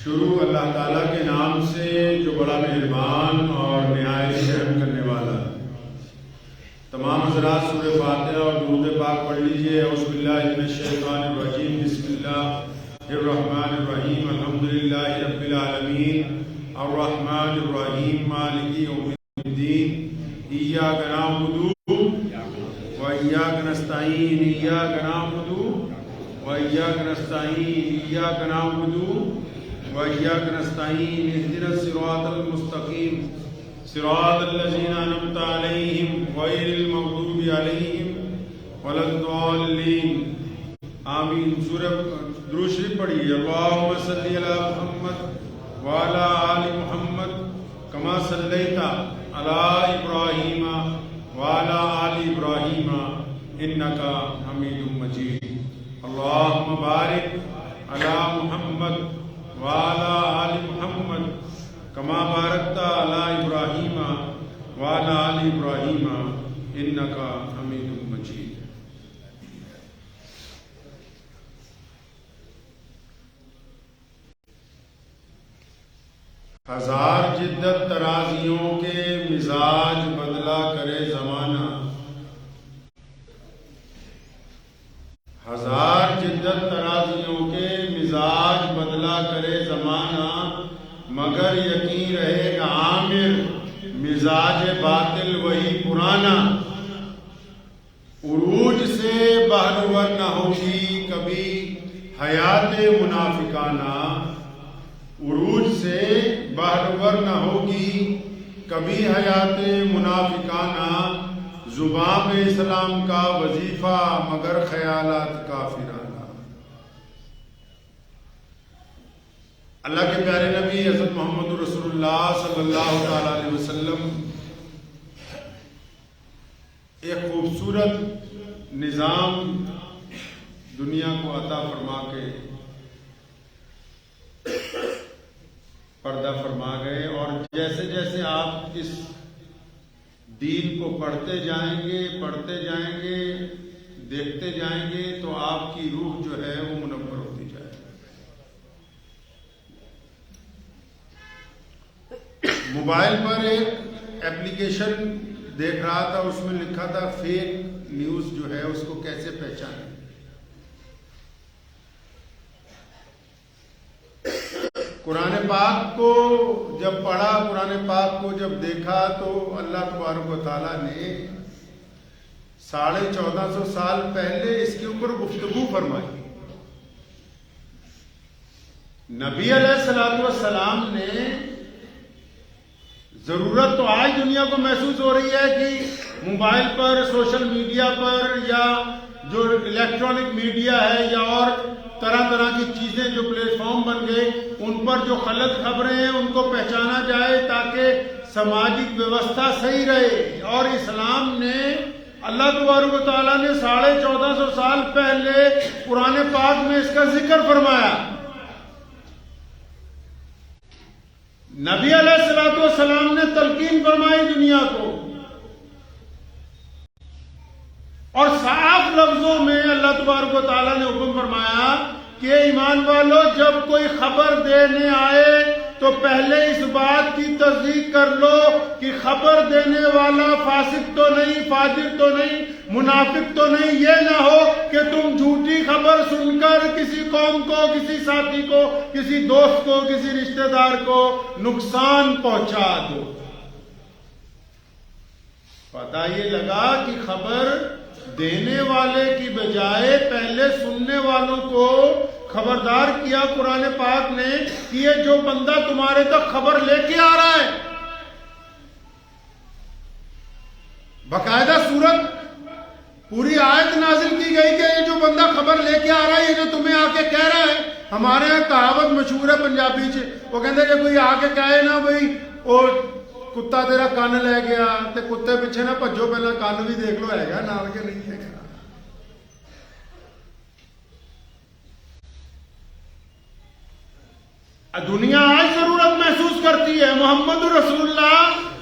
شروع اللہ تعالیٰ کے نام سے جو بڑا مہربان اور نہایت رحم کرنے والا ہے۔ تمام حضرات سورہ فاتحہ اور درود پاک پڑھ لیجئے۔ اعوذ باللہ من الشیطان الرجیم، بسم اللہ الرحمن الرحیم، الحمدللہ رب العالمین، الرحمن الرحیم، مالک یوم الدین، ایاک نعبد و ایاک نستعین، ایاک نعبد و ایاک نستعین، ایاک نعبد وإياك نستعين، اهدنا الصراط المستقيم صراط الذين أنعمت عليهم غير المغضوب عليهم ولا الضالين آمین۔ سورہ درود شریف پڑھیے۔ اللهم صل على محمد وعلى آل محمد كما صليت على إبراهيم وعلى آل إبراهيم إنك حميد مجيد۔ اللهم بارك على محمد وعلى آل محمد كما باركت على إبراهيم وعلى آل إبراهيم إنك حميد مجيد۔ ہزار جدت ترازیوں کے مزاج بدلا کرے زمانہ، ہزار جدت ترازیوں کے مزاج بدلا کرے زمانہ، مگر یقین رہے گا عامر مزاج باطل وہی پرانا۔ عروج سے بہرور نہ ہوگی کبھی حیات منافقانہ، عروج سے بہرور نہ ہوگی کبھی حیات منافقانہ، زبان پہ اسلام کا وظیفہ مگر خیالات کافرانہ۔ اللہ کے پیارے نبی حضرت محمد رسول اللہ صلی اللہ تعالی علیہ وسلم ایک خوبصورت نظام دنیا کو عطا فرما کے پردہ فرما گئے، اور جیسے جیسے آپ اس دین کو پڑھتے جائیں گے دیکھتے جائیں گے تو آپ کی روح جو ہے وہ منور ہوتی جائے گی۔ موبائل پر ایک ایپلیکیشن دیکھ رہا تھا، اس میں لکھا تھا فیک نیوز جو ہے اس کو کیسے پہچانیں۔ قرآن پاک کو جب پڑھا، قرآن پاک کو جب دیکھا تو اللہ تبارک و تعالیٰ نے 1450 سال پہلے اس کے اوپر گفتگو فرمائی۔ نبی علیہ السلام نے، ضرورت تو آج دنیا کو محسوس ہو رہی ہے کہ موبائل پر، سوشل میڈیا پر، یا جو الیکٹرانک میڈیا ہے یا اور طرح طرح کی چیزیں جو پلیٹ فارم بن گئے، ان پر جو غلط خبریں ہیں ان کو پہچانا جائے تاکہ سماجی ویوستھا صحیح رہے۔ اور اسلام نے، اللہ تبارک و تعالیٰ نے 1450 سال پہلے قرآن پاک میں اس کا ذکر فرمایا۔ نبی علیہ السلام نے تلقین فرمائی دنیا کو، اور صاف لفظوں میں اللہ تبارک و تعالیٰ نے حکم فرمایا کہ ایمان والو، جب کوئی خبر دینے آئے تو پہلے اس بات کی تصدیق کر لو کہ خبر دینے والا فاسق تو نہیں، فاجر تو نہیں، منافق تو نہیں۔ یہ نہ ہو کہ تم جھوٹی خبر سن کر کسی قوم کو، کسی ساتھی کو، کسی دوست کو، کسی رشتہ دار کو نقصان پہنچا دو۔ پتہ یہ لگا کہ خبر دینے والے کی بجائے پہلے سننے والوں کو خبردار کیا قرآن پاک نے کہ یہ جو بندہ تمہارے تک خبر لے کے آ رہا ہے، باقاعدہ صورت پوری آیت نازل کی گئی کہ یہ جو بندہ خبر لے کے آ رہا ہے، یہ جو تمہیں آ کے کہہ رہا ہے۔ ہمارے یہاں کہاوت مشہور ہے پنجابی چ، وہ کہتے ہیں کہ کوئی آ کے کہے نا بھئی اور کتا تیرا کان لے گیا تے کتے پیچھے نہ بھجو، پہلا کان بھی دیکھ لو ہے گا نال کے نہیں ہے گا۔ دنیا آج ضرورت محسوس کرتی ہے، محمد رسول اللہ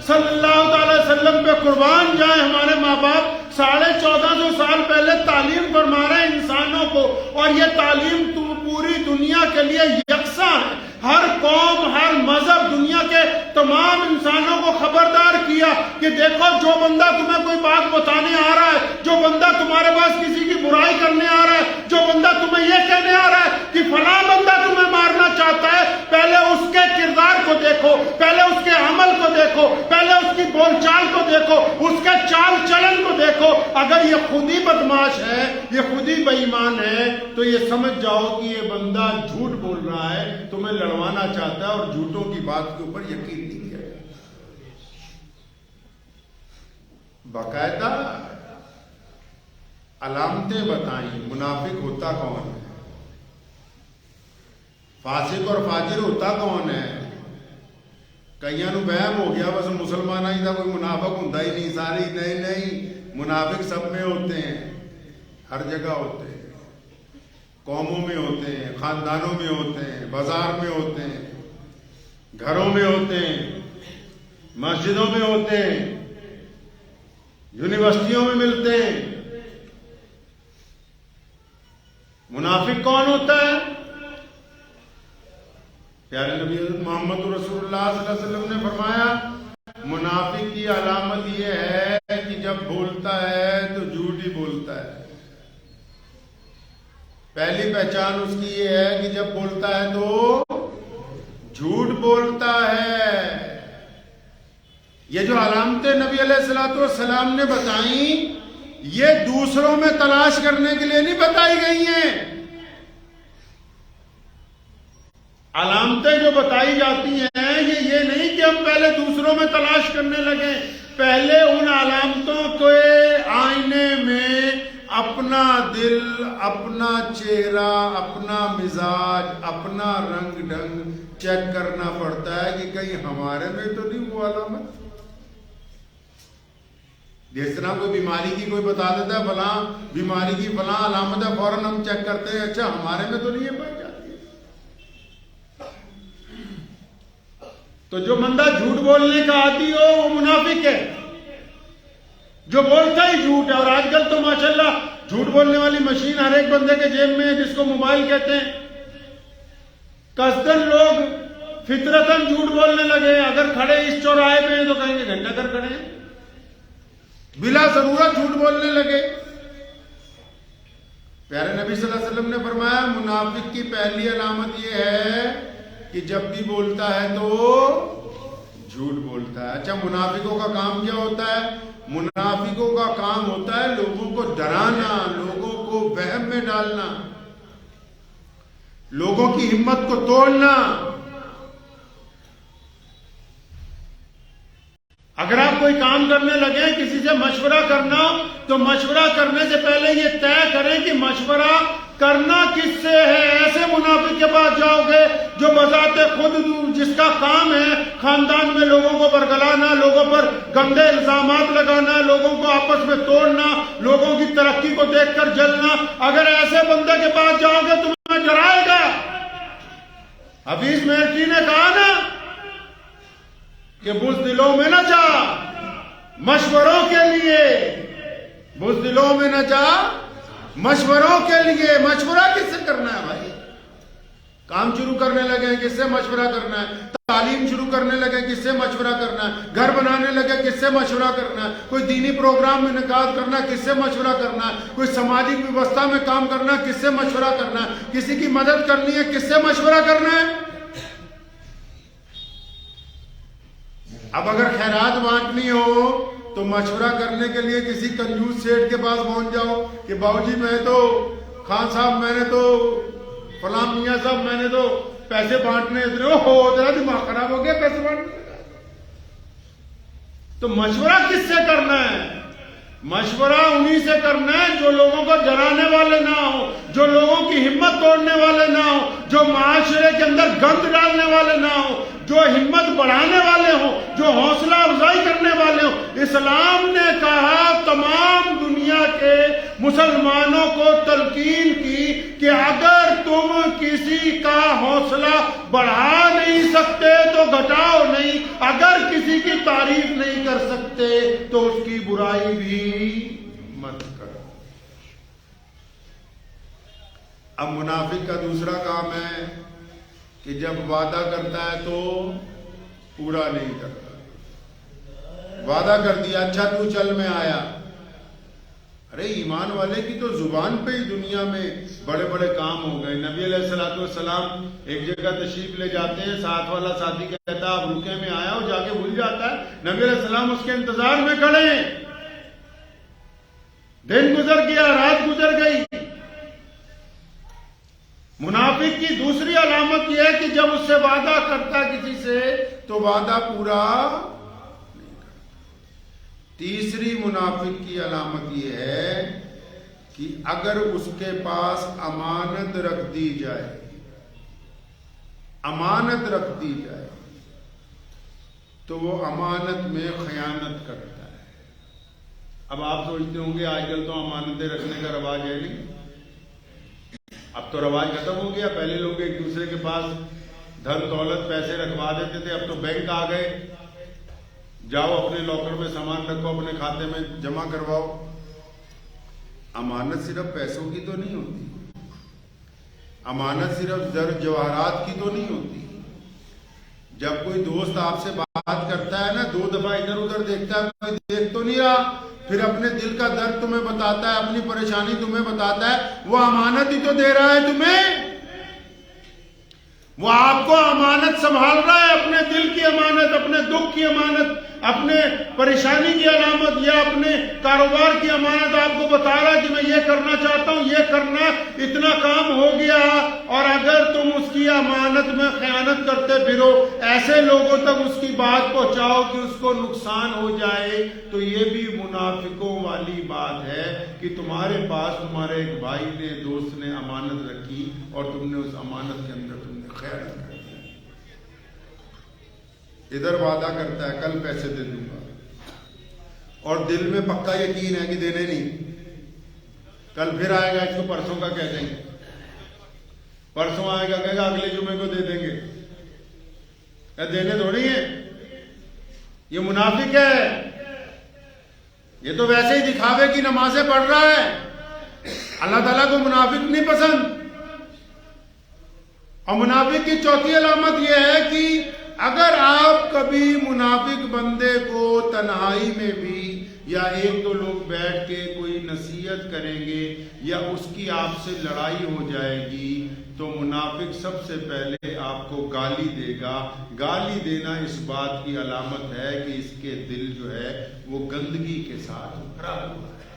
صلی اللہ تعالی وسلم پہ قربان جائیں ہمارے ماں باپ 1450 سال پہلے تعلیم فرما رہے ہیں انسانوں کو، اور یہ تعلیم پوری دنیا کے لیے یکساں ہے۔ ہر قوم، ہر مذہب، دنیا کے تمام انسانوں کو خبردار کیا کہ دیکھو جو بندہ تمہیں کوئی بات بتانے آ رہا ہے، جو بندہ تمہارے پاس کسی کی برائی کرنے آ رہا ہے، جو بندہ تمہیں یہ کہنے آ رہا ہے کہ فلاں بندہ تمہیں مارنا چاہتا ہے، پہلے اس کے کردار کو دیکھو، پہلے اس کے عمل کو دیکھو، پہلے اس کی بول چال کو دیکھو، اس کے چال چلن کو دیکھو۔ اگر یہ خود ہی بدماش ہے، یہ خود ہی بے ایمان ہے، تو یہ سمجھ جاؤ کہ یہ بندہ جھوٹ بول رہا ہے، تمہیں لڑوانا چاہتا ہے اور جھوٹوں کی بات کے اوپر یقین نہیں کیا۔ باقاعدہ علامتیں بتائیں منافق ہوتا کون ہے، فاسق اور فاجر ہوتا کون ہے۔ کئیاں نو بہم ہو گیا بس مسلمان ہی دا کوئی منافق ہوندا ہی نہیں، ساری نہیں منافق سب میں ہوتے ہیں، ہر جگہ ہوتے ہیں، قوموں میں ہوتے ہیں، خاندانوں میں ہوتے ہیں، بازار میں ہوتے ہیں، گھروں میں ہوتے ہیں، مسجدوں میں ہوتے ہیں، یونیورسٹیوں میں ملتے ہیں۔ منافق کون ہوتا ہے؟ پیارے نبی حضرت محمد رسول اللہ صلی اللہ علیہ وسلم نے فرمایا منافق کی علامت یہ ہے کہ جب بولتا ہے تو جھوٹ ہی بولتا ہے۔ پہلی پہچان اس کی یہ ہے کہ جب بولتا ہے تو جھوٹ بولتا ہے۔ یہ جو علامتیں نبی علیہ الصلوۃ والسلام نے بتائیں یہ دوسروں میں تلاش کرنے کے لیے نہیں بتائی گئی ہیں۔ علامتیں جو بتائی جاتی ہیں یہ نہیں کہ ہم پہلے دوسروں میں تلاش کرنے لگیں، پہلے ان علامتوں کے آئینے میں اپنا دل، اپنا چہرہ، اپنا مزاج، اپنا رنگ ڈھنگ چیک کرنا پڑتا ہے کہ کہیں ہمارے میں تو نہیں وہ علامت۔ جس طرح کوئی بیماری کی کوئی بتا دیتا ہے فلاں بیماری کی فلاں علامت ہے، فوراً ہم چیک کرتے ہیں اچھا ہمارے میں تو نہیں ہے پائی جاتی۔ تو جو بندہ جھوٹ بولنے کا عادی ہو وہ منافق ہے، جو بولتا ہی جھوٹ ہے۔ اور آج کل تو ماشاءاللہ جھوٹ بولنے والی مشین ہر ایک بندے کے جیب میں ہے، جس کو موبائل کہتے ہیں۔ قصدن لوگ فطرتاً جھوٹ بولنے لگے، اگر کھڑے اس چوراہے پہ ہیں تو کہیں گے گھنٹہ گھر کھڑے ہیں، بلا ضرورت جھوٹ بولنے لگے۔ پیارے نبی صلی اللہ علیہ وسلم نے فرمایا منافق کی پہلی علامت یہ ہے کہ جب بھی بولتا ہے تو جھوٹ بولتا ہے۔ اچھا منافقوں کا کام کیا ہوتا ہے؟ منافقوں کا کام ہوتا ہے لوگوں کو ڈرانا، لوگوں کو وہم میں ڈالنا، لوگوں کی ہمت کو توڑنا۔ اگر آپ کوئی کام کرنے لگے، کسی سے مشورہ کرنا، تو مشورہ کرنے سے پہلے یہ طے کریں کہ مشورہ کرنا کس سے ہے۔ ایسے منافق کے پاس جاؤ گے جو بذات خود جس کا کام ہے خاندان میں لوگوں کو برگلانا، لوگوں پر گندے الزامات لگانا، لوگوں کو آپس میں توڑنا، لوگوں کی ترقی کو دیکھ کر جلنا، اگر ایسے بندے کے پاس جاؤ گے تمہیں ڈرائے گا۔ حفیظ مہرٹی نے کہا نا کہ بزدلوں میں نہ جا مشوروں کے لیے، بزدلوں میں نہ جا مشوروں کے لیے۔ مشورہ کس سے کرنا ہے بھائی؟ کام شروع کرنے لگے کس سے مشورہ کرنا ہے، تعلیم شروع کرنے لگے کس سے مشورہ کرنا ہے، گھر بنانے لگے کس سے مشورہ کرنا ہے، کوئی دینی پروگرام میں انعقاد کرنا کس سے مشورہ کرنا ہے، کوئی سماجی ویوستھا میں کام کرنا کس سے مشورہ کرنا ہے، کسی کی مدد کرنی ہے کس سے مشورہ کرنا ہے۔ اب اگر خیرات بانٹنی ہو تو مشورہ کرنے کے لیے کسی کنجوس سیٹ کے پاس پہنچ جاؤ کہ باؤ جی میں تو خان صاحب میں نے تو فلاں میاں صاحب میں نے تو پیسے بانٹنے ذرا دماغ خراب ہو گیا پیسے بانٹنے۔ تو مشورہ کس سے کرنا ہے؟ مشورہ انہی سے کرنا ہے جو لوگوں کو ڈرانے والے نہ ہو، جو لوگوں کی ہمت توڑنے والے نہ ہو، جو معاشرے کے اندر گند ڈالنے والے نہ ہو، جو ہمت بڑھانے والے ہوں، جو حوصلہ افزائی کرنے والے ہوں۔ اسلام نے کہا تمام دنیا کے مسلمانوں کو تلقین کی کہ اگر تم کسی کا حوصلہ بڑھا نہیں سکتے تو گھٹاؤ نہیں، اگر کسی کی تعریف نہیں کر سکتے تو اس کی برائی بھی مت کرو۔ اب منافق کا دوسرا کام ہے کہ جب وعدہ کرتا ہے تو پورا نہیں کرتا. وعدہ کر دیا اچھا تو چل میں آیا. ارے ایمان والے کی تو زبان پہ ہی دنیا میں بڑے بڑے کام ہو گئے. نبی علیہ السلام ایک جگہ تشریف لے جاتے ہیں, ساتھ والا ساتھی کہتا ہے آپ رکے میں آیا ہو, جا کے بھول جاتا ہے. نبی علیہ السلام اس کے انتظار میں کھڑے ہیں. دن گزر گیا, رات گزر گئی. منافق کی دوسری علامت یہ ہے کہ جب اس سے وعدہ کرتا کسی سے تو وعدہ پورا نہیں کرتا. تیسری منافق کی علامت یہ ہے کہ اگر اس کے پاس امانت رکھ دی جائے تو وہ امانت میں خیانت کرتا ہے. اب آپ سوچتے ہوں گے آج کل تو امانتیں رکھنے کا رواج ہے نہیں. اب تو رواج ختم ہو گیا. پہلے لوگ ایک دوسرے کے پاس دھن دولت پیسے رکھوا دیتے تھے. اب تو بینک آ گئے, جاؤ اپنے لاکر میں سامان رکھو, اپنے کھاتے میں جمع کرواؤ. امانت صرف پیسوں کی تو نہیں ہوتی, امانت صرف زر جواہرات کی تو نہیں ہوتی. جب کوئی دوست آپ سے بات کرتا ہے نا, 2 دفعہ ادھر ادھر دیکھتا ہے, کوئی دیکھ تو نہیں رہا, پھر اپنے دل کا درد تمہیں بتاتا ہے, اپنی پریشانی تمہیں بتاتا ہے, وہ امانت ہی تو دے رہا ہے تمہیں. وہ آپ کو امانت سنبھال رہا ہے, اپنے دل کی امانت, اپنے دکھ کی امانت, اپنے پریشانی کی علامت یا اپنے کاروبار کی امانت آپ کو بتا رہا ہے کہ میں یہ کرنا چاہتا ہوں, یہ کرنا, اتنا کام ہو گیا. اور اگر تم اس کی امانت میں خیانت کرتے پھرو, ایسے لوگوں تک اس کی بات پہنچاؤ کہ اس کو نقصان ہو جائے, تو یہ بھی منافقوں والی بات ہے کہ تمہارے پاس تمہارے ایک بھائی نے, دوست نے امانت رکھی اور تم نے اس امانت کے اندر تم نے خیانت کر دی. ادھر وعدہ کرتا ہے کل پیسے دے دوں گا, اور دل میں پکا یقین ہے کہ دینے نہیں. کل پھر آئے گا, اس کو پرسوں کا کہہ دیں گے, پرسوں آئے گا کہے گا اگلے جمعے کو دے دیں گے. دینے تھوڑی ہیں, یہ منافق ہے. یہ تو ویسے ہی دکھاوے کی نمازیں پڑھ رہا ہے. اللہ تعالیٰ کو منافق نہیں پسند. اور منافق کی چوتھی علامت یہ ہے کہ اگر آپ کبھی منافق بندے کو تنہائی میں بھی یا 1-2 لوگ بیٹھ کے کوئی نصیحت کریں گے یا اس کی آپ سے لڑائی ہو جائے گی, تو منافق سب سے پہلے آپ کو گالی دے گا. گالی دینا اس بات کی علامت ہے کہ اس کے دل جو ہے وہ گندگی کے ساتھ بھرا ہوا ہے.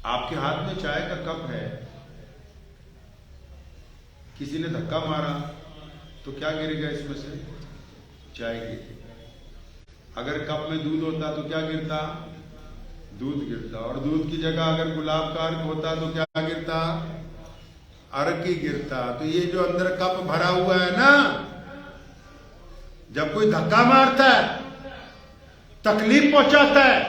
آپ کے ہاتھ میں چائے کا کپ ہے, کسی نے دھکا مارا تو کیا گرے گا اس میں سے؟ چائے گرے. اگر کپ میں دودھ ہوتا تو کیا گرتا؟ دودھ گرتا. اور دودھ کی جگہ اگر گلاب کا عرق ہوتا تو کیا گرتا؟ عرق ہی گرتا. تو یہ جو اندر کپ بھرا ہوا ہے نا, جب کوئی دھکا مارتا ہے, تکلیف پہنچاتا ہے,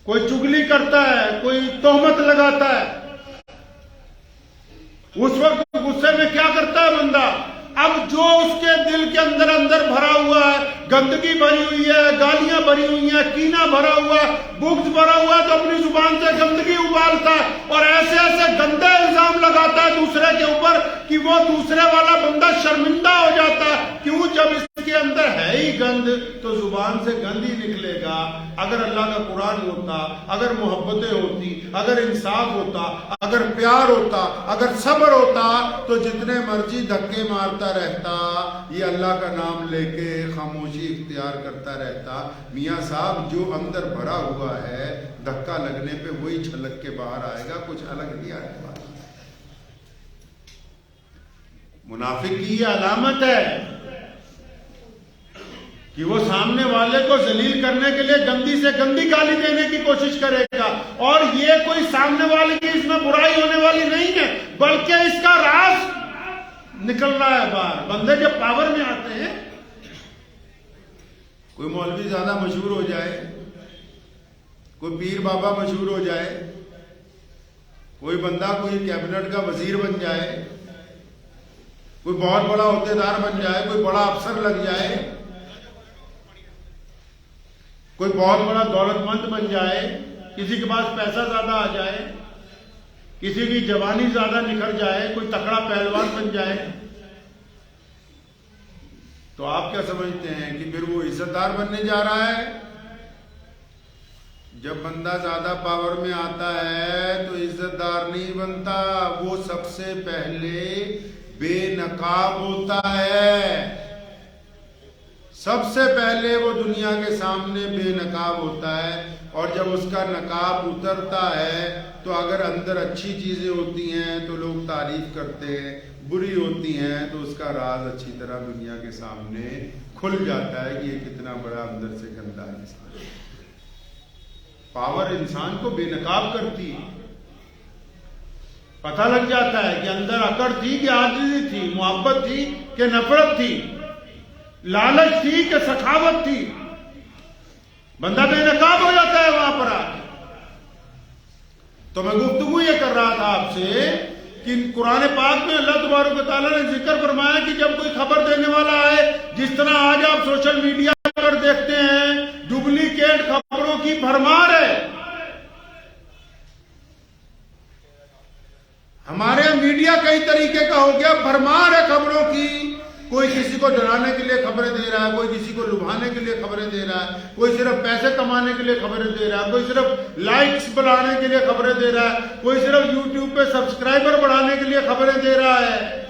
کوئی چگلی کرتا ہے, کوئی تہمت لگاتا ہے, اس وقت غصے میں کیا کرتا ہے بندہ؟ اب جو اس کے دل کے اندر بھرا ہوا ہے, گندگی بھری ہوئی ہے, گالیاں بھری ہوئی ہیں, کینہ بھرا ہوا ہے, بغض بھرا ہوا ہے, تو اپنی زبان سے گندگی ابالتا ہے اور ایسے ایسے گندے الزام لگاتا ہے دوسرے کے اوپر کہ وہ دوسرے والا بندہ شرمندہ ہو جاتا ہے. کیوں؟ جب اس کے اندر ہے ہی گند تو زبان سے گند ہی نکلے گا. اگر اللہ کا قرآن ہوتا, اگر محبتیں ہوتی, اگر انصاف ہوتا, اگر پیار ہوتا, اگر صبر ہوتا, تو جتنے مرضی دھکے مارتا رہتا, یہ اللہ کا نام لے کے خاموشی اختیار کرتا رہتا. میاں صاحب جو اندر بھرا ہوا ہے, دھکا لگنے پہ وہی چھلک کے باہر آئے گا, کچھ الگ نہیں آنے والا. منافق کی یہ علامت ہے کہ وہ سامنے والے کو ذلیل کرنے کے لیے گندی سے گندی گالی دینے کی کوشش کرے گا. اور یہ کوئی سامنے والے کی اس میں برائی ہونے والی نہیں ہے, بلکہ اس کا راز نکل رہا ہے باہر. بندے جب پاور میں آتے ہیں, کوئی مولوی زیادہ مشہور ہو جائے, کوئی پیر بابا مشہور ہو جائے, کوئی بندہ کوئی کیبنٹ کا وزیر بن جائے, کوئی بہت بڑا عہدیدار بن جائے, کوئی بڑا افسر لگ جائے, کوئی بہت بڑا دولت مند بن جائے, کسی کے پاس پیسہ زیادہ آ جائے, کسی کی جوانی زیادہ نکھر جائے، کوئی تکڑا پہلوان بن جائے، تو آپ کیا سمجھتے ہیں کہ پھر وہ عزت دار بننے جا رہا ہے؟ جب بندہ زیادہ پاور میں آتا ہے تو عزت دار نہیں بنتا، وہ سب سے پہلے بے نقاب ہوتا ہے۔ سب سے پہلے وہ دنیا کے سامنے بے نقاب ہوتا ہے، اور جب اس کا نقاب اترتا ہے تو اگر اندر اچھی چیزیں ہوتی ہیں تو لوگ تعریف کرتے ہیں، بری ہوتی ہیں تو اس کا راز اچھی طرح دنیا کے سامنے کھل جاتا ہے کہ یہ کتنا بڑا اندر سے گندا انسان ہے۔ پاور انسان کو بے نقاب کرتی ہے، پتہ لگ جاتا ہے کہ اندر اکڑ تھی کہ عاجزی تھی، محبت تھی کہ نفرت تھی، لالچ تھی کہ سخاوت تھی۔ بندہ بے نقاب ہو جاتا ہے وہاں پر آ کے۔ تو میں گفتگو یہ کر رہا تھا آپ سے کہ قرآن پاک میں اللہ تبارک و تعالیٰ نے ذکر فرمایا کہ جب کوئی خبر دینے والا آئے، جس طرح آج آپ سوشل میڈیا پر دیکھتے ہیں ڈپلیکیٹ خبروں کی بھرمار ہے۔ ہمارے میڈیا کئی طریقے کا ہو گیا، بھرمار ہے خبروں کی۔ کوئی کسی کو ڈرانے کے لیے خبریں دے رہا ہے، کوئی کسی کو لبھانے کے لیے خبریں دے رہا ہے، کوئی صرف پیسے کمانے کے لیے خبریں دے رہا ہے، کوئی صرف لائکس بڑھانے کے لیے خبریں دے رہا ہے، کوئی صرف یوٹیوب پہ سبسکرائبر بڑھانے کے لیے خبریں دے رہا ہے۔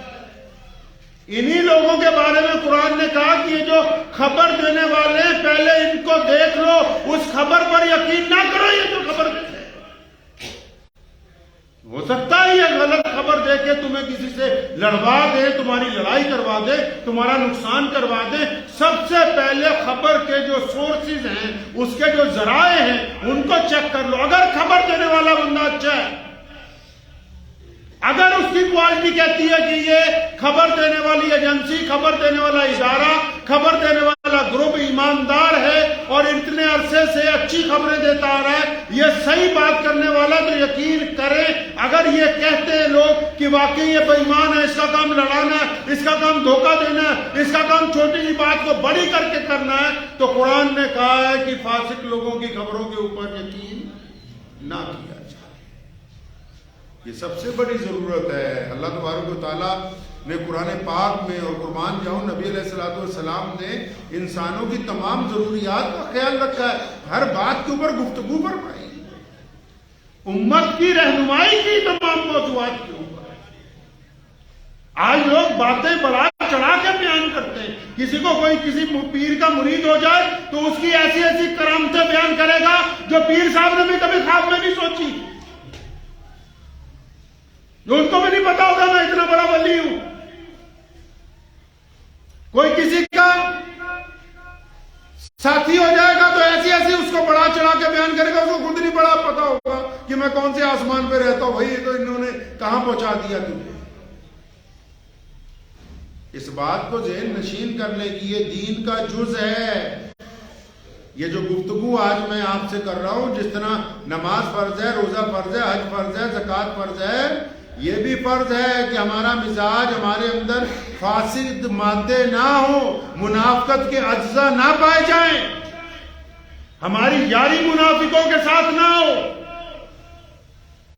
انہی لوگوں کے بارے میں قرآن نے کہا کہ یہ جو خبر دینے والے ہیں پہلے ان کو دیکھ لو، اس خبر پر یقین نہ کرو۔ یہ جو خبر دیتے ہیں، ہو سکتا ہے یہ غلط خبر دے کے تمہیں کسی سے لڑوا دے، تمہاری لڑائی کروا دے، تمہارا نقصان کروا دے۔ سب سے پہلے خبر کے جو سورسز ہیں، اس کے جو ذرائع ہیں، ان کو چیک کر لو۔ اگر خبر دینے والا بندہ اچھا ہے، اگر اس کی کوالٹی کہتی ہے کہ یہ خبر دینے والی ایجنسی، خبر دینے والا ادارہ، خبر دینے والا گروپ ایماندار ہے اور اتنے عرصے سے اچھی خبریں دیتا آ رہا ہے، یہ صحیح بات کرنے والا، تو یقین کریں اگر یہ کہتے ہیں لوگ کہ واقعی یہ بے ایمان ہے، اس کا کام لڑانا ہے، اس کا کام دھوکہ دینا ہے، اس کا کام چھوٹی سی بات کو بڑی کر کے کرنا ہے، تو قرآن نے کہا ہے کہ فاسق لوگوں کی خبروں کے اوپر یقین نہ کیا جائے۔ یہ سب سے بڑی ضرورت ہے۔ اللہ تبارک و تعالیٰ نے قرآن پاک میں اور قربان جاؤں نبی علیہ الصلوۃ والسلام نے انسانوں کی تمام ضروریات کا خیال رکھا ہے، ہر بات کے اوپر گفتگو فرمائی، امت کی رہنمائی کی تمام موضوعات کے اوپر۔ آج لوگ باتیں بڑھا چڑھا کے بیان کرتے ہیں، کسی کو کوئی کسی پیر کا مرید ہو جائے تو اس کی ایسی ایسی کرامتیں بیان کرے گا جو پیر صاحب نے بھی کبھی خواب میں نہیں سوچی، جو ان کو بھی نہیں پتا ہوگا میں اتنا بڑا ولی ہوں۔ کوئی کسی کا ساتھی ہو جائے گا تو ایسی ایسی اس کو بڑا چڑھا کے بیان کرے گا، اس کو خود نہیں بڑا پتا ہوگا کہ میں کون سے آسمان پہ رہتا ہوں، بھائی یہ تو انہوں نے کہاں پہنچا دیا تجھے۔ اس بات کو ذہن نشین کرنے کی یہ دین کا جز ہے۔ یہ جو گفتگو آج میں آپ سے کر رہا ہوں، جس طرح نماز فرض ہے، روزہ فرض ہے، حج فرض ہے، زکوٰۃ فرض ہے، یہ بھی فرض ہے کہ ہمارا مزاج، ہمارے اندر فاسد مادے نہ ہو، منافقت کے اجزاء نہ پائے جائیں، ہماری یاری منافقوں کے ساتھ نہ ہو،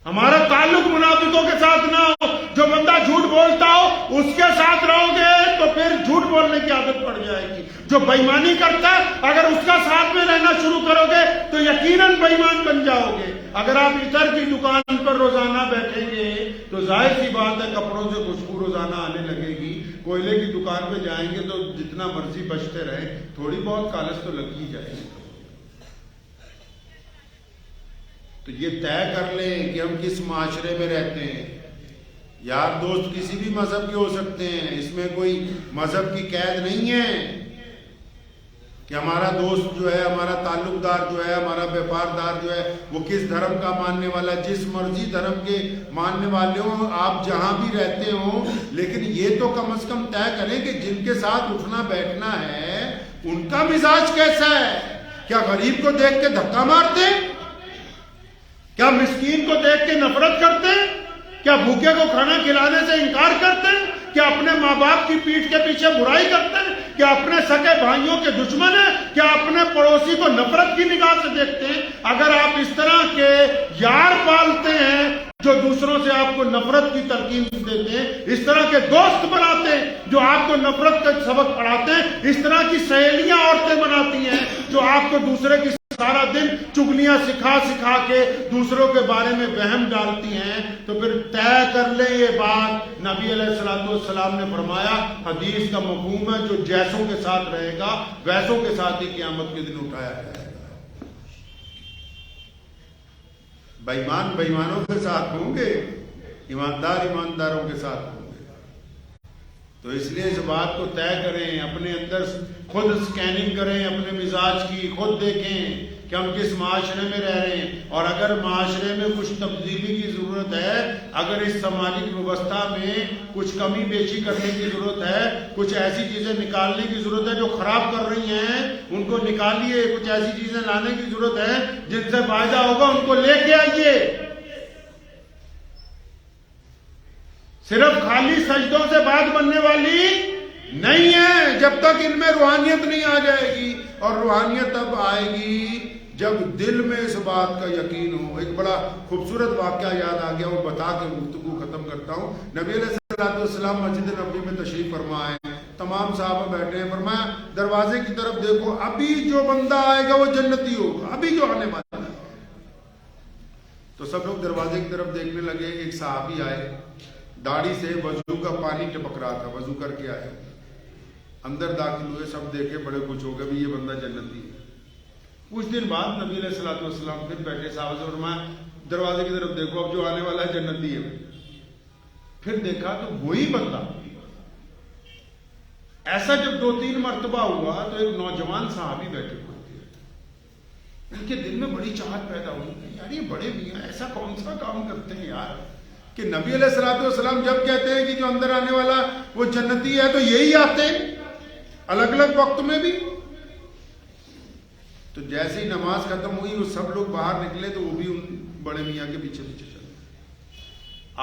ہمارا تعلق منافقوں کے ساتھ نہ ہو۔ جو بندہ جھوٹ بولتا ہو اس کے ساتھ رہو گے تو پھر جھوٹ بولنے کی عادت پڑ جائے گی۔ جو بے ایمانی کرتا ہے اگر اس کا ساتھ میں رہنا شروع کرو گے تو یقیناً بے ایمان بن جاؤ گے۔ اگر آپ عطر کی دکان پر روزانہ بیٹھیں گے تو ظاہر سی بات ہے کپڑوں سے خوشبو روزانہ آنے لگے گی۔ کوئلے کی دکان پہ جائیں گے تو جتنا مرضی بچتے رہیں تھوڑی بہت کالس تو لگ ہی جائے گی۔ تو یہ طے کر لیں کہ ہم کس معاشرے میں رہتے ہیں۔ یار دوست کسی بھی مذہب کے ہو سکتے ہیں، اس میں کوئی مذہب کی قید نہیں ہے کہ ہمارا دوست جو ہے، ہمارا تعلق دار جو ہے، ہمارا بیپاردار جو ہے وہ کس دھرم کا ماننے والا، جس مرضی دھرم کے ماننے والے ہوں، آپ جہاں بھی رہتے ہوں، لیکن یہ تو کم از کم طے کریں کہ جن کے ساتھ اٹھنا بیٹھنا ہے ان کا مزاج کیسا ہے۔ کیا غریب کو دیکھ کے دھکا مارتے ہیں؟ کیا مسکین کو دیکھ کے نفرت کرتے ہیں؟ کیا بھوکے کو کھانا کھلانے سے انکار کرتے ہیں؟ کیا اپنے ماں باپ کی پیٹھ کے پیچھے برائی کرتے ہیں؟ کیا اپنے سگے بھائیوں کے دشمن ہیں؟ کیا اپنے پڑوسی کو نفرت کی نگاہ سے دیکھتے ہیں؟ اگر آپ اس طرح کے یار پالتے ہیں جو دوسروں سے آپ کو نفرت کی تلقین دیتے ہیں، اس طرح کے دوست بناتے ہیں جو آپ کو نفرت کا سبق پڑھاتے ہیں، اس طرح کی سہیلیاں عورتیں بناتی ہیں جو آپ کو دوسرے کی سارا دن چگلیاں سکھا سکھا کے دوسروں کے بارے میں وہم ڈالتی ہیں، تو پھر طے کر لیں یہ بات۔ نبی علیہ الصلوۃ والسلام نے فرمایا، حدیث کا مفہوم ہے جو جیسوں کے ساتھ رہے گا ویسوں کے ساتھ ہی قیامت کے دن اٹھایا جائے گا۔ بے ایمان بے ایمانوں کے ساتھ ہوں گے، ایماندار ایمانداروں کے ساتھ ہوں گے۔ تو اس لیے اس بات کو طے کریں، اپنے اندر خود سکیننگ کریں، اپنے مزاج کی خود دیکھیں کہ ہم کس معاشرے میں رہ رہے ہیں، اور اگر معاشرے میں کچھ تبدیلی کی ضرورت ہے، اگر اس سماجی ویوستھا میں کچھ کمی بیشی کرنے کی ضرورت ہے، کچھ ایسی چیزیں نکالنے کی ضرورت ہے جو خراب کر رہی ہیں، ان کو نکالیے، کچھ ایسی چیزیں لانے کی ضرورت ہے جن سے فائدہ ہوگا، ان کو لے کے آئیے۔ صرف خالی سجدوں سے بات بننے والی نہیں ہے جب تک ان میں روحانیت نہیں آ جائے گی، اور روحانیت تب آئے گی جب دل میں اس بات کا یقین ہو۔ ایک بڑا خوبصورت واقعہ یاد آ گیا، وہ بتا کے گفتگو ختم کرتا ہوں۔ نبی علیہ السلام مسجد نبوی میں تشریف فرما ہے، تمام صحابہ بیٹھے ہیں، فرمایا دروازے کی طرف دیکھو، ابھی جو بندہ آئے گا وہ جنتی ہوگا، ابھی جو آنے والا ہے۔ تو سب لوگ دروازے کی طرف دیکھنے لگے۔ ایک صحابی آئے، داڑھی سے وضو کا پانی ٹپک رہا تھا، وضو کر کے آئے، اندر داخل ہوئے، سب دیکھے، بڑے کچھ ہو گئے بھی یہ بندہ جنتی ہے۔ کچھ دن بعد نبی علیہ الصلوۃ والسلام پھر بیٹھے، صحابہ سے فرمایا دروازے کی طرف دیکھو، اب جو آنے والا ہے جنتی ہے۔ پھر دیکھا تو وہی بندہ۔ ایسا جب 2-3 مرتبہ ہوا تو ایک نوجوان صحابی بیٹھے ہوئے تھے، ان کے دل میں بڑی چاہت پیدا ہوئی، یار یہ بڑے میاں ایسا کون سا کام کرتے ہیں یار کہ نبی علیہ الصلوۃ والسلام جب کہتے ہیں کہ جو اندر آنے والا وہ جنتی ہے تو یہی آتے ہیں الگ الگ وقت میں بھی۔ تو جیسے ہی نماز ختم ہوئی وہ سب لوگ باہر نکلے تو وہ بھی ان بڑے میاں کے پیچھے پیچھے چلے۔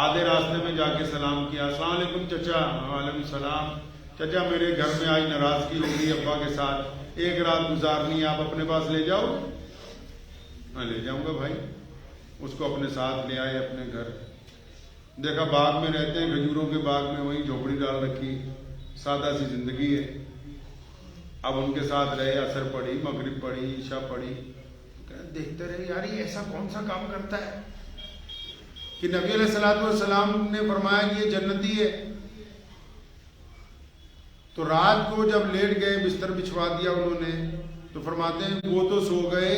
آدھے راستے میں جا کے سلام کیا، السلام علیکم چچا۔ وعلیکم السلام۔ چچا میرے گھر میں آج ناراضگی ہوگی ابا کے ساتھ، ایک رات گزارنی ہے، آپ اپنے پاس لے جاؤ۔ میں لے جاؤں گا بھائی۔ اس کو اپنے ساتھ لے آئے اپنے گھر، دیکھا باغ میں رہتے ہیں، کھجوروں کے باغ میں، وہیں جھوپڑی ڈال رکھی، سادہ سی زندگی ہے۔ اب ان کے ساتھ رہے، عصر پڑھی، مغرب پڑھی، عشاء پڑھی، دیکھتے رہے یار یہ ایسا کون سا کام کرتا ہے کہ نبی علیہ الصلوۃ والسلام نے فرمایا کہ یہ جنتی ہے۔ تو رات کو جب لیٹ گئے، بستر بچھوا دیا انہوں نے، تو فرماتے ہیں وہ تو سو گئے،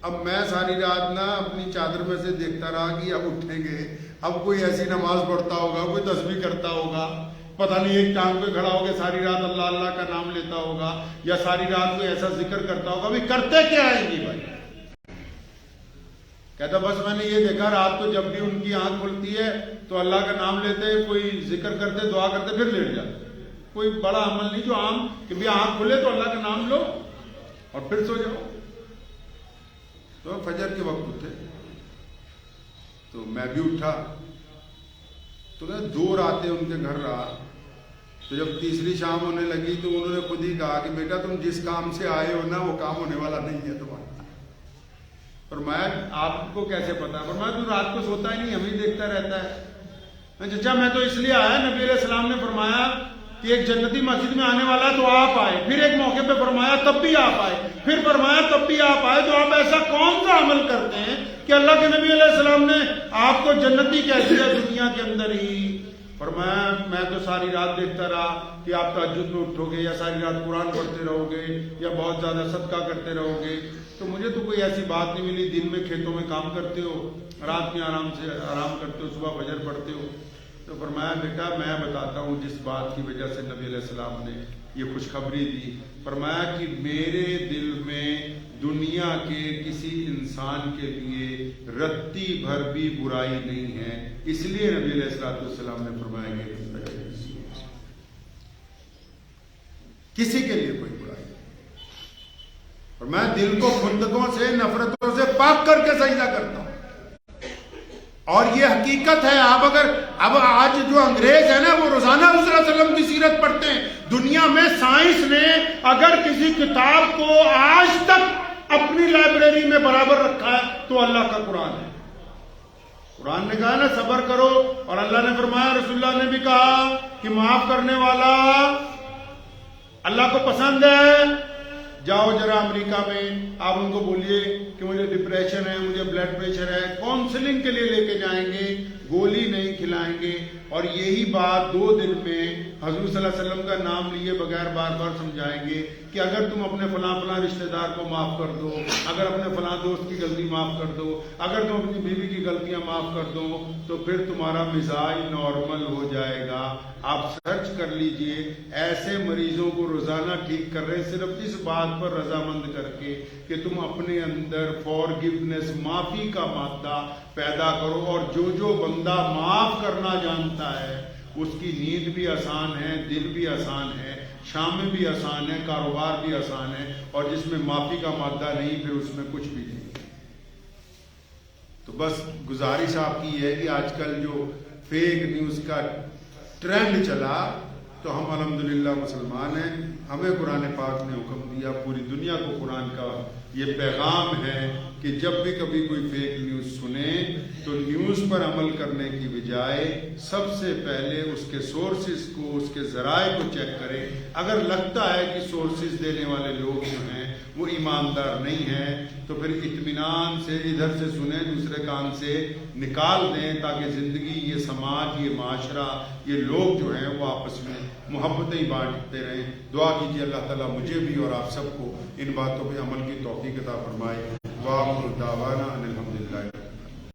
اب میں ساری رات نہ اپنی چادر میں سے دیکھتا رہا کہ اب اٹھیں گے، اب کوئی ایسی نماز پڑھتا ہوگا، کوئی تسبیح کرتا ہوگا، پتہ نہیں ایک ٹانگ پہ کھڑا ہو کے ساری رات اللہ اللہ کا نام لیتا ہوگا، یا ساری رات کوئی ایسا ذکر کرتا ہوگا۔ بھی کرتے کیا ہے جی بھائی؟ کہتا بس میں نے یہ دیکھا رات کو جب بھی ان کی آنکھ کھلتی ہے تو اللہ کا نام لیتے، کوئی ذکر کرتے، دعا کرتے، پھر لیٹ جاتے۔ کوئی بڑا عمل نہیں جو عام کہ بھی آنکھ کھلے تو اللہ کا نام لو اور پھر سو جاؤ۔ تو فجر کے وقت اٹھے تو میں بھی اٹھا، تو 2 راتیں ان کے گھر رہا۔ تو جب تیسری شام ہونے لگی تو انہوں نے خود ہی کہا کہ بیٹا تم جس کام سے آئے ہو نا وہ کام ہونے والا نہیں ہے تمہارا۔ فرمایا آپ کو کیسے پتا؟ فرمایا تو رات کو سوتا ہی نہیں، ہمیں دیکھتا رہتا ہے۔ چچا میں تو اس لیے آیا، نبی علیہ السلام نے فرمایا کہ ایک جنتی مسجد میں آنے والا تو آپ آئے، پھر ایک موقع پہ فرمایا تب بھی آپ آئے، پھر فرمایا تب بھی آپ آئے، تو آپ ایسا کون سا عمل کرتے ہیں کہ اللہ کے نبی علیہ السلام نے آپ کو جنتی کہہ دیا دنیا کے اندر ہی؟ فرمایا میں تو ساری رات دیکھتا رہا کہ آپ تہجد میں اٹھو گے، یا ساری رات قرآن پڑھتے رہو گے، یا بہت زیادہ صدقہ کرتے رہو گے، تو مجھے تو کوئی ایسی بات نہیں ملی۔ دن میں کھیتوں میں کام کرتے ہو، رات میں آرام کرتے ہو، صبح فجر پڑھتے ہو۔ تو فرمایا بیٹا میں بتاتا ہوں جس بات کی وجہ سے نبی علیہ السلام نے یہ خوشخبری دی۔ فرمایا کہ میرے دل میں دنیا کے کسی انسان کے لیے رتی بھر بھی برائی نہیں ہے، اس لیے نبی علیہ السلام نے فرمایا کہ کسی کے لیے کوئی برائی نہیں، اور میں دل کو خندقوں سے، نفرتوں سے پاک کر کے سجدہ کرتا ہوں۔ اور یہ حقیقت ہے۔ اب آج جو انگریز ہے نا وہ روزانہ رسول اللہ صلی اللہ علیہ وسلم کی سیرت پڑھتے ہیں۔ دنیا میں سائنس نے اگر کسی کتاب کو آج تک اپنی لائبریری میں برابر رکھا ہے تو اللہ کا قرآن ہے۔ قرآن نے کہا نا صبر کرو، اور اللہ نے فرمایا، رسول اللہ نے بھی کہا کہ معاف کرنے والا اللہ کو پسند ہے۔ جاؤ ذرا امریکہ میں، آپ ان کو بولیے کہ مجھے ڈپریشن ہے، مجھے بلڈ پریشر ہے، کاؤنسلنگ کے لیے لے کے جائیں گے، گولی نہیں کھلائیں گے، اور یہی بات 2 دن میں حضور صلی اللہ علیہ وسلم کا نام لیے بغیر بار بار سمجھائیں گے کہ اگر تم اپنے فلاں فلاں رشتہ دار کو معاف کر دو، اگر اپنے فلاں دوست کی غلطی معاف کر دو، اگر تم اپنی بیوی کی غلطیاں معاف کر دو، تو پھر تمہارا مزاج نارمل ہو جائے گا۔ آپ سرچ کر لیجئے، ایسے مریضوں کو روزانہ ٹھیک کر رہے ہیں صرف اس بات پر رضامند کر کے کہ تم اپنے اندر فارگیونیس، معافی کا مادہ پیدا کرو، اور جو بندہ معاف کرنا جانتا ہے اس کی نیند بھی آسان ہے، دل بھی آسان ہے، شامیں بھی آسان ہے، کاروبار بھی آسان ہے، اور جس میں معافی کا مادہ نہیں پھر اس میں کچھ بھی نہیں۔ تو بس گزارش آپ کی ہے کہ آج کل جو فیک نیوز کا ٹرینڈ چلا، تو ہم الحمدللہ مسلمان ہیں، ہمیں قرآن پاک نے حکم دیا، پوری دنیا کو قرآن کا یہ پیغام ہے کہ جب بھی کبھی کوئی فیک نیوز سنیں تو نیوز پر عمل کرنے کی بجائے سب سے پہلے اس کے سورسز کو، اس کے ذرائع کو چیک کریں۔ اگر لگتا ہے کہ سورسز دینے والے لوگ جو ہیں وہ ایماندار نہیں ہیں تو پھر اطمینان سے ادھر سے سنیں، دوسرے کان سے نکال دیں، تاکہ زندگی، یہ سماج، یہ معاشرہ، یہ لوگ جو ہیں وہ آپس میں محبتیں بانٹتے رہیں۔ دعا کیجیے اللہ تعالیٰ مجھے بھی اور آپ سب کو ان باتوں پہ عمل کی توفیق عطا فرمائے۔ وآخر دعوانا ان الحمدللہ۔